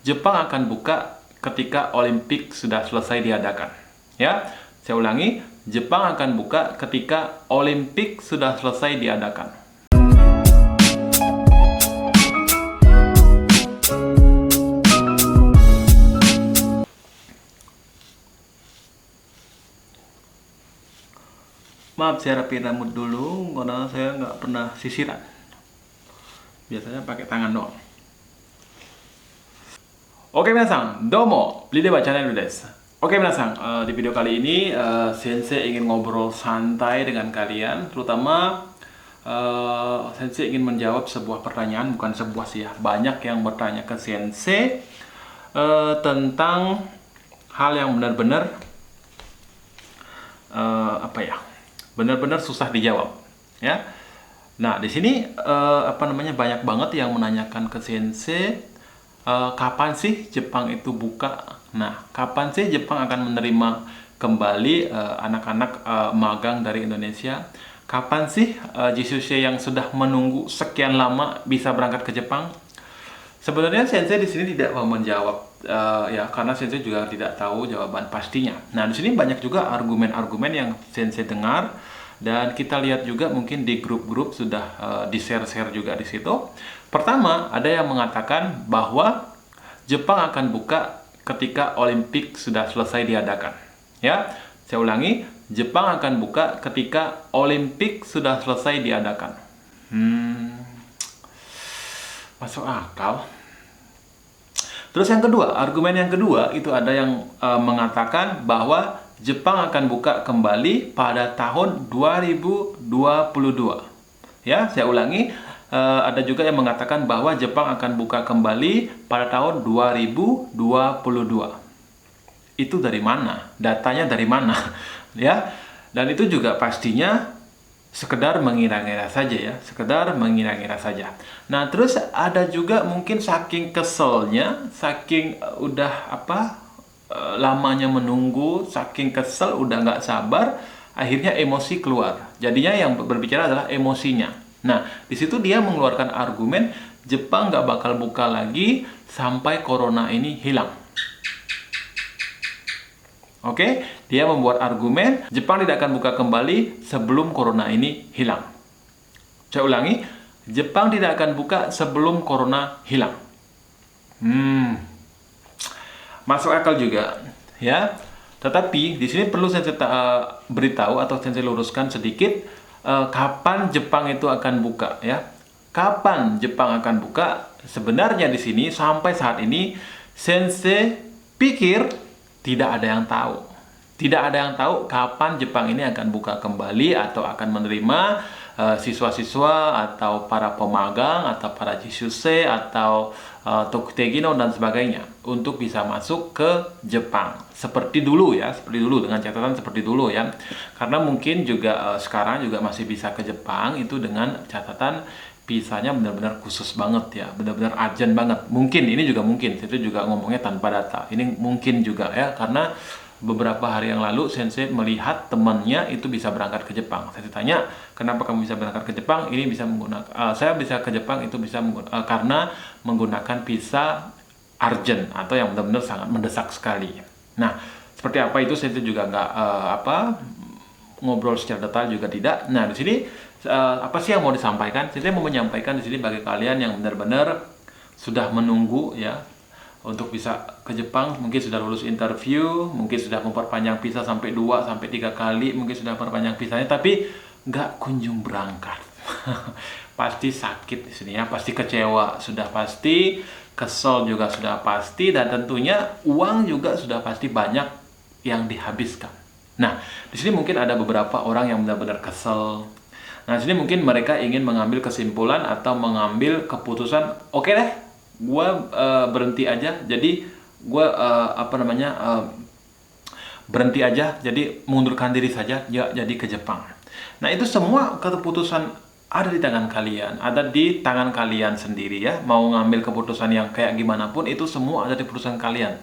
Jepang akan buka ketika Olimpik sudah selesai diadakan. Ya, saya ulangi, Jepang akan buka ketika Olimpik sudah selesai diadakan. Maaf, saya rapiin rambut dulu karena saya nggak pernah sisiran. Biasanya pakai tangan doang. Oke, minasan, domo, Lideba channel desu. Oke, minasan, di video kali ini Sensei ingin ngobrol santai dengan kalian, terutama Sensei ingin menjawab sebuah pertanyaan, bukan sebuah sih ya. Banyak yang bertanya ke Sensei tentang hal yang benar-benar benar-benar susah dijawab, ya. Nah, di sini banyak banget yang menanyakan ke Sensei, kapan sih Jepang itu buka? Nah, kapan sih Jepang akan menerima kembali anak-anak magang dari Indonesia? Kapan sih Jisuse yang sudah menunggu sekian lama bisa berangkat ke Jepang? Sebenarnya Sensei di sini tidak mau menjawab ya, karena Sensei juga tidak tahu jawaban pastinya. Nah, di sini banyak juga argumen-argumen yang Sensei dengar, dan kita lihat juga mungkin di grup-grup sudah di-share-share juga di situ. Pertama, ada yang mengatakan bahwa Jepang akan buka ketika Olimpik sudah selesai diadakan. Ya, saya ulangi, Jepang akan buka ketika Olimpik sudah selesai diadakan. Masuk akal. Terus yang kedua, argumen yang kedua itu ada yang mengatakan bahwa Jepang akan buka kembali pada tahun 2022. Ya, saya ulangi, ada juga yang mengatakan bahwa Jepang akan buka kembali pada tahun 2022. Itu dari mana? Datanya dari mana? Ya, dan itu juga pastinya sekedar mengira-ngira saja ya, sekedar mengira-ngira saja. Nah, terus ada juga mungkin saking keselnya, saking lamanya menunggu, saking kesel, udah nggak sabar, akhirnya emosi keluar. Jadinya yang berbicara adalah emosinya. Nah, di situ dia mengeluarkan argumen Jepang nggak bakal buka lagi sampai corona ini hilang. Oke, dia membuat argumen Jepang tidak akan buka kembali sebelum corona ini hilang. Saya ulangi, Jepang tidak akan buka sebelum corona hilang. Masuk akal juga, ya. Tetapi di sini perlu saya beritahu atau saya luruskan sedikit kapan Jepang itu akan buka, ya. Kapan Jepang akan buka? Sebenarnya di sini sampai saat ini Sensei pikir tidak ada yang tahu. Tidak ada yang tahu kapan Jepang ini akan buka kembali atau akan menerima siswa-siswa atau para pemagang atau para jisuse atau tokutegino dan sebagainya untuk bisa masuk ke Jepang. Seperti dulu ya, seperti dulu, dengan catatan seperti dulu ya. Karena mungkin juga sekarang juga masih bisa ke Jepang itu dengan catatan visanya benar-benar khusus banget ya, benar-benar urgent banget. Mungkin ini juga mungkin, itu juga ngomongnya tanpa data. Ini mungkin juga ya, karena beberapa hari yang lalu Sensei melihat temannya itu bisa berangkat ke Jepang. Saya tanya, kenapa kamu bisa berangkat ke Jepang? Ini bisa menggunakan, saya bisa ke Jepang itu bisa karena menggunakan visa urgent atau yang benar-benar sangat mendesak sekali. Nah, seperti apa itu Sensei juga nggak ngobrol secara detail juga tidak. Nah, di sini apa sih yang mau disampaikan? Saya mau menyampaikan di sini bagi kalian yang benar-benar sudah menunggu ya untuk bisa ke Jepang, mungkin sudah lulus interview, mungkin sudah memperpanjang visa sampai 2 sampai 3 kali, mungkin sudah memperpanjang visanya tapi nggak kunjung berangkat. Pasti sakit di sini ya, pasti kecewa, sudah pasti kesel juga sudah pasti, dan tentunya uang juga sudah pasti banyak yang dihabiskan. Nah, di sini mungkin ada beberapa orang yang benar-benar kesel. Nah, di sini mungkin mereka ingin mengambil kesimpulan atau mengambil keputusan, oke deh, gue berhenti aja. Jadi gue berhenti aja. Jadi mengundurkan diri saja, ya, jadi ke Jepang. Nah, itu semua keputusan ada di tangan kalian, ada di tangan kalian sendiri ya. Mau ngambil keputusan yang kayak gimana pun itu semua ada di keputusan kalian.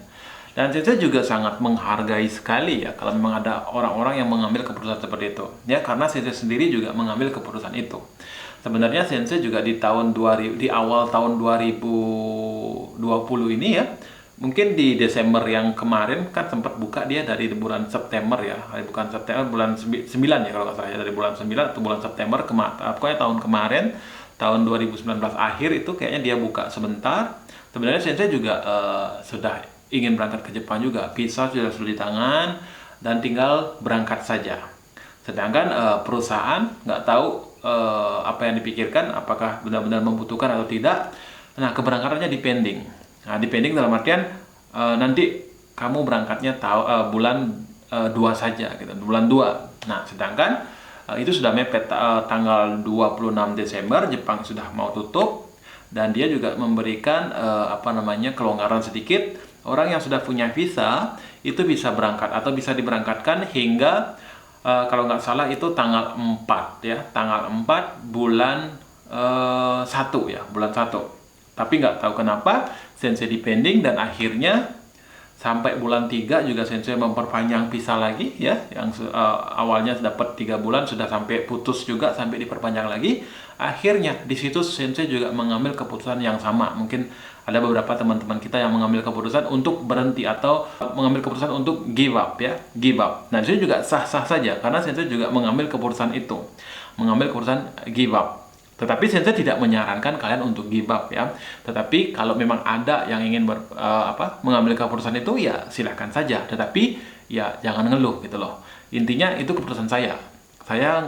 Dan saya juga sangat menghargai sekali ya kalau memang ada orang-orang yang mengambil keputusan seperti itu. Ya, karena saya sendiri juga mengambil keputusan itu. Sebenarnya Sensei juga di awal tahun 2020 2020 ini ya, mungkin di Desember yang kemarin kan sempat buka dia dari bulan September ya, bukan September, bulan 9 ya kalau nggak salah ya, dari bulan 9 atau bulan September pokoknya tahun kemarin, tahun 2019 akhir itu kayaknya dia buka sebentar. Sebenarnya Sensei juga sudah ingin berangkat ke Jepang juga, visa sudah di tangan dan tinggal berangkat saja. Sedangkan perusahaan nggak tahu apa yang dipikirkan, apakah benar-benar membutuhkan atau tidak. Nah, keberangkatannya dipending. Nah, dipending dalam artian nanti kamu berangkatnya bulan 2 saja gitu, bulan 2. Nah, sedangkan itu sudah mepet tanggal 26 Desember Jepang sudah mau tutup, dan dia juga memberikan kelonggaran sedikit. Orang yang sudah punya visa itu bisa berangkat atau bisa diberangkatkan hingga kalau nggak salah itu tanggal 4 ya, tanggal 4 bulan 1 ya, bulan 1. Tapi nggak tahu kenapa Sensei dipending, dan akhirnya sampai bulan 3 juga Sensei memperpanjang visa lagi ya, yang awalnya dapat 3 bulan sudah sampai putus juga, sampai diperpanjang lagi. Akhirnya di situ Sensei juga mengambil keputusan yang sama. Mungkin ada beberapa teman-teman kita yang mengambil keputusan untuk berhenti atau mengambil keputusan untuk give up ya, give up. Nah, di sini juga sah-sah saja karena Sensei juga mengambil keputusan itu, mengambil keputusan give up. Tetapi Sensei tidak menyarankan kalian untuk give up ya. Tetapi kalau memang ada yang ingin mengambil keputusan itu ya silahkan saja. Tetapi ya jangan ngeluh gitu loh. Intinya itu keputusan saya. Saya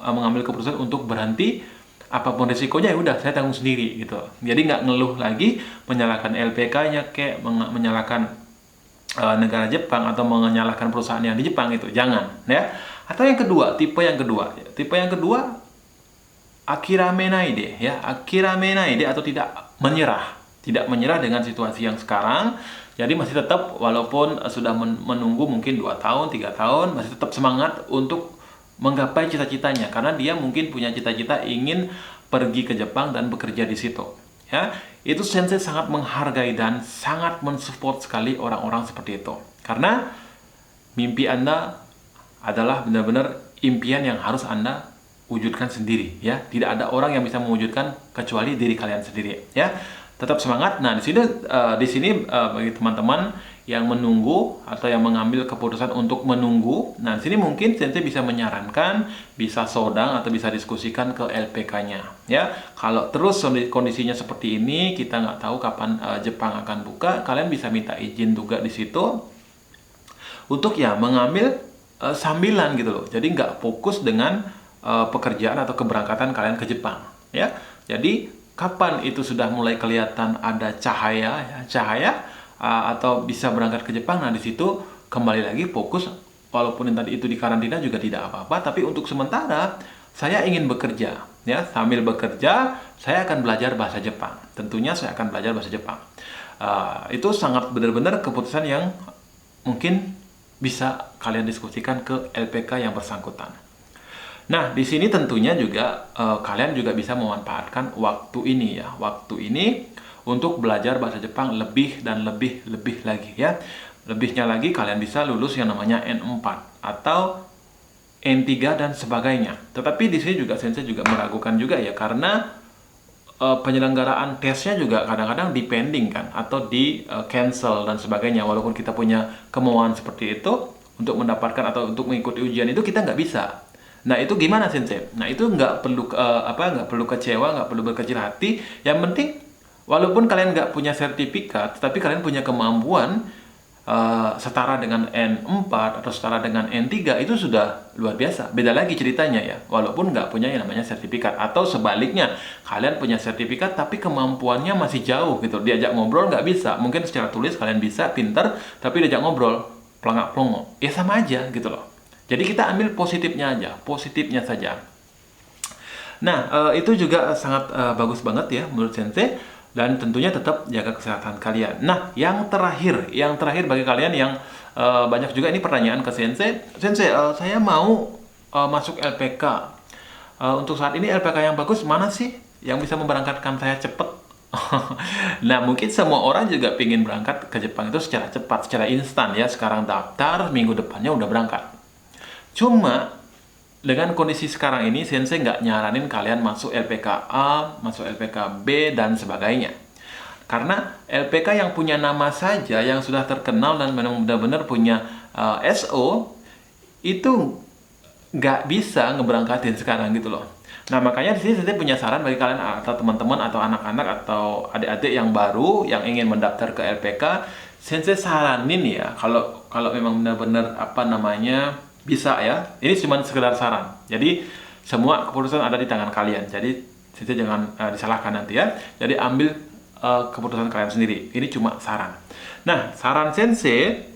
mengambil keputusan untuk berhenti, apapun risikonya ya udah saya tanggung sendiri gitu. Jadi nggak ngeluh lagi, menyalahkan LPK-nya kayak menyalahkan negara Jepang atau menyalahkan perusahaan yang di Jepang, itu jangan ya. Atau yang kedua, tipe yang kedua akiramenaide ya, akiramenaide atau tidak menyerah dengan situasi yang sekarang. Jadi masih tetap, walaupun sudah menunggu mungkin 2 tahun, 3 tahun, masih tetap semangat untuk menggapai cita-citanya, karena dia mungkin punya cita-cita ingin pergi ke Jepang dan bekerja di situ ya. Itu Sensei sangat menghargai dan sangat mensupport sekali orang-orang seperti itu, karena mimpi Anda adalah benar-benar impian yang harus Anda wujudkan sendiri ya. Tidak ada orang yang bisa mewujudkan kecuali diri kalian sendiri ya. Tetap semangat. Nah, di sini bagi teman-teman yang menunggu atau yang mengambil keputusan untuk menunggu, nah di sini mungkin Sensei bisa menyarankan, bisa sodang atau bisa diskusikan ke LPK-nya ya. Kalau terus kondisinya seperti ini, kita nggak tahu kapan Jepang akan buka, kalian bisa minta izin juga di situ untuk ya mengambil sambilan gitu loh. Jadi nggak fokus dengan pekerjaan atau keberangkatan kalian ke Jepang ya. Jadi kapan itu sudah mulai kelihatan ada cahaya atau bisa berangkat ke Jepang, nah di situ kembali lagi fokus. Walaupun tadi itu di karantina juga tidak apa-apa, tapi untuk sementara saya ingin bekerja ya. Sambil bekerja saya akan belajar bahasa Jepang. Tentunya saya akan belajar bahasa Jepang. Itu sangat benar-benar keputusan yang mungkin bisa kalian diskusikan ke LPK yang bersangkutan. Nah, di sini tentunya juga kalian juga bisa memanfaatkan waktu ini ya, waktu ini untuk belajar bahasa Jepang lebih dan lebih lagi ya. Lebihnya lagi kalian bisa lulus yang namanya N4 atau N3 dan sebagainya. Tetapi di sini juga Sensei juga meragukan juga ya, karena penyelenggaraan tesnya juga kadang-kadang dipending kan, atau di cancel dan sebagainya. Walaupun kita punya kemauan seperti itu untuk mendapatkan atau untuk mengikuti ujian itu, kita nggak bisa. Nah, itu gimana Sensei? Nah, itu nggak perlu nggak perlu kecewa, nggak perlu berkecil hati. Yang penting walaupun kalian nggak punya sertifikat, tapi kalian punya kemampuan setara dengan N4 atau setara dengan N3, itu sudah luar biasa. Beda lagi ceritanya ya, walaupun nggak punya yang namanya sertifikat. Atau sebaliknya, kalian punya sertifikat tapi kemampuannya masih jauh gitu. Diajak ngobrol nggak bisa. Mungkin secara tulis kalian bisa, pinter, tapi diajak ngobrol pelangak-pelongo. Ya sama aja gitu loh. Jadi kita ambil positifnya aja, positifnya saja. Nah, itu juga sangat bagus banget ya menurut Sensei. Dan tentunya tetap jaga kesehatan kalian. Nah, yang terakhir bagi kalian yang banyak juga ini pertanyaan ke Sensei. Sensei, saya mau masuk LPK. Untuk saat ini LPK yang bagus mana sih yang bisa memberangkatkan saya cepat? Nah, mungkin semua orang juga ingin berangkat ke Jepang itu secara cepat, secara instan ya. Sekarang daftar, minggu depannya udah berangkat. Cuma dengan kondisi sekarang ini, Sensei nggak nyaranin kalian masuk LPK A, masuk LPK B, dan sebagainya. Karena LPK yang punya nama saja, yang sudah terkenal dan memang benar-benar punya SO, itu nggak bisa ngeberangkatin sekarang gitu loh. Nah, makanya di sini saya punya saran bagi kalian atau teman-teman atau anak-anak atau adik-adik yang baru yang ingin mendaftar ke LPK, Sensei saranin ya, kalau kalau memang benar-benar bisa ya. Ini cuma sekedar saran. Jadi semua keputusan ada di tangan kalian. Jadi Sensei jangan disalahkan nanti ya. Jadi ambil keputusan kalian sendiri. Ini cuma saran. Nah, saran Sensei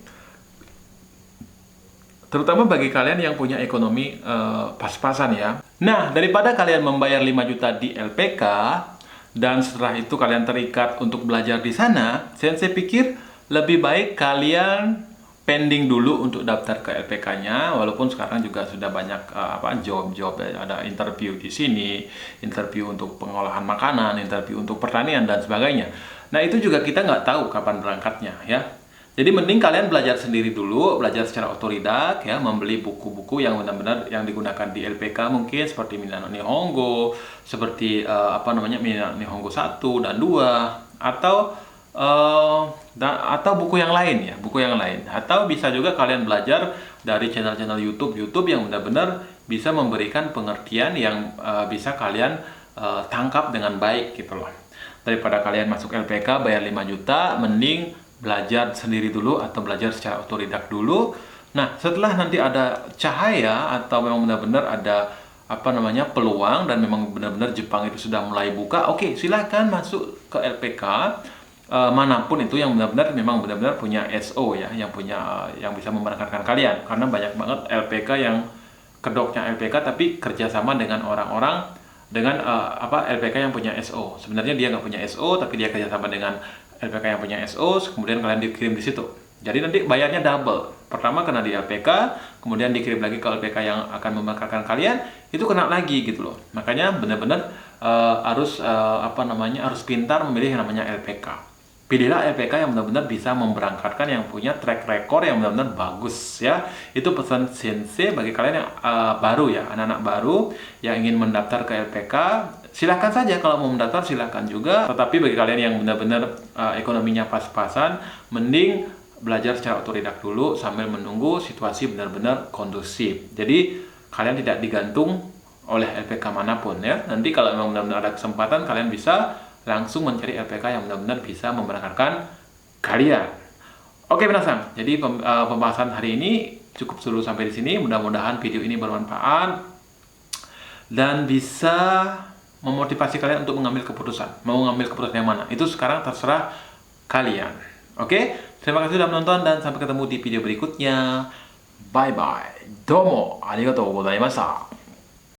terutama bagi kalian yang punya ekonomi pas-pasan ya. Nah, daripada kalian membayar 5 juta di LPK dan setelah itu kalian terikat untuk belajar di sana, Sensei pikir lebih baik kalian pending dulu untuk daftar ke LPK-nya, walaupun sekarang juga sudah banyak job-job, ada interview di sini, interview untuk pengolahan makanan, interview untuk pertanian dan sebagainya. Nah, itu juga kita nggak tahu kapan berangkatnya ya. Jadi mending kalian belajar sendiri dulu, belajar secara otodidak ya, membeli buku-buku yang benar-benar yang digunakan di LPK mungkin seperti Minano Nihongo, seperti Minano Nihongo 1 dan 2 atau buku yang lain ya, buku yang lain. Atau bisa juga kalian belajar dari channel-channel YouTube yang benar-benar bisa memberikan pengertian yang bisa kalian tangkap dengan baik gitu loh. Daripada kalian masuk LPK bayar 5 juta, mending belajar sendiri dulu atau belajar secara otodidak dulu. Nah, setelah nanti ada cahaya atau memang benar-benar ada peluang dan memang benar-benar Jepang itu sudah mulai buka, oke, silahkan masuk ke LPK manapun itu yang benar-benar punya SO ya, yang bisa memberangkatkan kalian. Karena banyak banget LPK yang kedoknya LPK tapi kerjasama dengan orang-orang dengan LPK yang punya SO. Sebenarnya dia nggak punya SO tapi dia kerjasama dengan LPK yang punya SO, kemudian kalian dikirim di situ. Jadi nanti bayarnya double. Pertama kena di LPK, kemudian dikirim lagi ke LPK yang akan memberangkatkan kalian, itu kena lagi gitu loh. Makanya benar-benar harus pintar memilih yang namanya LPK. Pilihlah LPK yang benar-benar bisa memberangkatkan, yang punya track record yang benar-benar bagus ya. Itu pesan Sensei bagi kalian yang baru ya, anak-anak baru yang ingin mendaftar ke LPK. Silahkan saja kalau mau mendaftar, silahkan juga. Tetapi bagi kalian yang benar-benar ekonominya pas-pasan, mending belajar secara otodidak dulu sambil menunggu situasi benar-benar kondusif. Jadi kalian tidak digantung oleh LPK manapun ya. Nanti kalau memang benar-benar ada kesempatan, kalian bisa langsung mencari LPK yang benar-benar bisa memberangkatkan kalian. Oke, minasan. Jadi pembahasan hari ini cukup dulu sampai di sini. Mudah-mudahan video ini bermanfaat dan bisa memotivasi kalian untuk mengambil keputusan. Mau ngambil keputusan yang mana? Itu sekarang terserah kalian. Oke? Terima kasih sudah menonton dan sampai ketemu di video berikutnya. Bye bye. Domo arigatou gozaimashita.